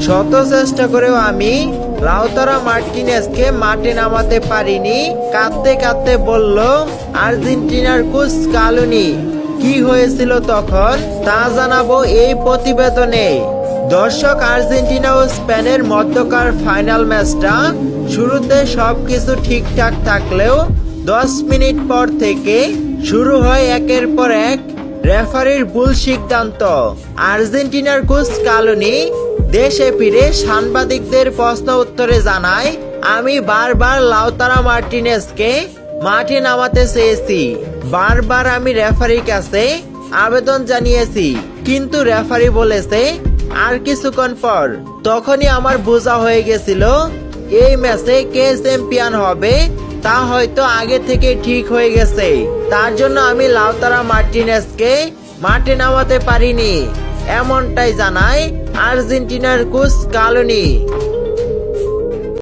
শত চেষ্টা করেও আমি লাউতারা মার্টিনেজকে মাঠে নামাতে পারিনি। কাঁদতে কাঁদতে বলল আর্জেন্টিনার কোচ স্কালোনি। কি হয়েছিল তখন তা জানাবো এই প্রতিবেদনে। দর্শক, আর্জেন্টিনা ও স্পেনের মধ্যকার ফাইনাল ম্যাচটা শুরুতে সবকিছু ঠিকঠাক থাকলেও 10 মিনিট পর থেকে শুরু হয় একের পর এক রেফারির ভুল সিদ্ধান্ত। আর্জেন্টিনার কোচ স্কালোনি দেশে ফিরে সাংবাদিকদের প্রশ্ন উত্তরে জানায়, আমি বারবার লাউতারা মার্টিনেজকে মাঠে নামাতে চেয়েছি। বারবার আমি রেফারির কাছে আবেদন জানিয়েছি, কিন্তু রেফারি বলেছে আর কিছুক্ষণ পর। তখনই আমার বোঝা হয়ে গেছিল এই ম্যাচে কে চ্যাম্পিয়ন হবে তা হয়তো আগে থেকে ঠিক হয়ে গেছে। তার জন্য আমি লাউতারা মার্টিনেজকে মাঠে নামাতে পারিনি, এমনটাই জানায় আর্জেন্টিনার কোচ স্কালোনি।